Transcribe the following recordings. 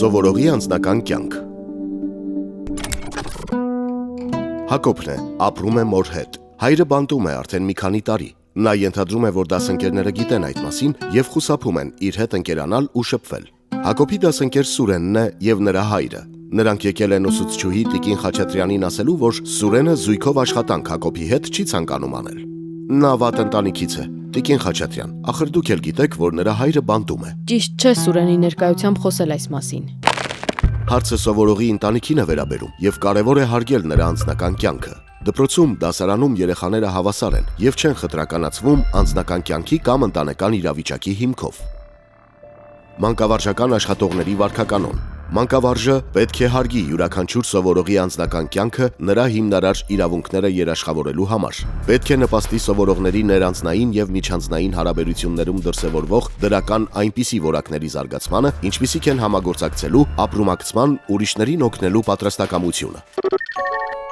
Սովորողի անձնական կյանք։ Հակոբն է, ապրում է մոր հետ։ Հայրը բանտում է արդեն մի քանի տարի։ Նա ենթադրում է, որ դասընկերները գիտեն այդ մասին եւ խուսափում են իր հետ ընկերանալ ու շփվել։ Հակոբի դասընկեր Սուրենն է եւ նրա հայրը։ Նրանք եկել են ուսուցչուհի Տիկին Խաչատրյանին ասելու, որ Սուրենը զույգով աշխատանք Հակոբի հետ չի ցանկանում անել։ Նա վատ ընտանիքից է։ Տիկին Խաչատրյան, ախր դուք էլ գիտեք, որ նրա հայրը բանտում է։ Ճիշտ չէ Սուրենի ներկայությամբ խոսել այս մասին։ Հարցը սովորողի ընտանիքին է վերաբերում եւ կարեւոր է հարգել նրա անձնական կյանքը։ Դպրոցում, դասարանում երեխաները հավասար են եւ չեն խտրականացվում անձնական կյանքի կամ ընտանեկան իրավիճակի հիմքով։ Մանկավարժական աշխատողների վարքականոն։ Մանկավարժը պետք է հարգի յուրաքանչյուր սովորողի անձնական կյանքը նրա հիմնարար իրավունքները երաշխավորելու համար։ Պետք է նպաստի սովորողների ներանձնային եւ միջանձնային հարաբերություններում դրսեւորվող դրական այնպիսի որակների զարգացմանը, ինչպիսիք են համագործակցելու, ապրումակցման, ուրիշներին օգնելու պատրաստակամությունը։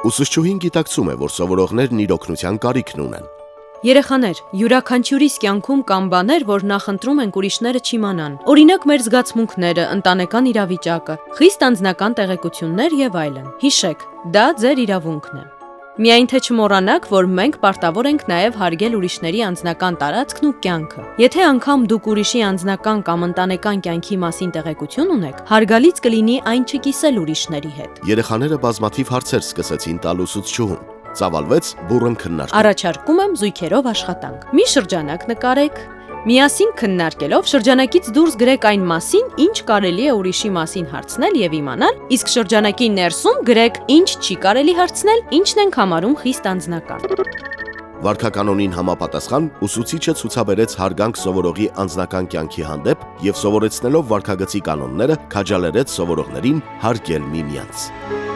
Ուսուցչուհին գիտակցում է, որ սովորողներն իր օգնության կարիքն ունեն։ Երեխաներ, յուրաքանչյուրիս կյանքում կան բաներ, որ նախընտրում ենք ուրիշները չիմանան։ Օրինակ մեր զգացմունքները, ընտանեկան իրավիճակը, խիստ անձնական տեղեկություններ եւ այլն։ Հիշեք, դա ձեր իրավունքն է։ Միայն թե չմոռանաք, որ մենք պարտավոր ենք նաև հարգել ուրիշների անձնական տարածքն ու կյանքը։ Եթե անգամ դուք ուրիշի անձնական կամ ընտանեկան կյանքի մասին տեղեկություն ունեք, հարգալից կլինի այն չկիսել ուրիշների հետ։ Երեխաները բազմաթիվ հարցեր սկսեցին տալ ուսուցչուհուն։ Ծավալվեց բուռն քննարկում։ Առաջարկում եմ զույգերով աշխատանք։ Մի շրջանակ նկարեք, միասին քննարկելով շրջանակից դուրս գրեք այն մասին, ինչ կարելի է ուրիշի մասին հարցնել եւ իմանալ, իսկ շրջանակի ներսում գրեք ինչ չի կարելի հարցնել, ինչն ենք համարում խիստ անձնական։ Վարքականոնին համապատասխան ուսուցիչը ցուցաբերեց հարգանք սովորողի անձնական կյանքի հանդեպ եւ սովորեցնելով վարքագծի կանոնները քաջալերեց սովորողներին հարգել միմյանց։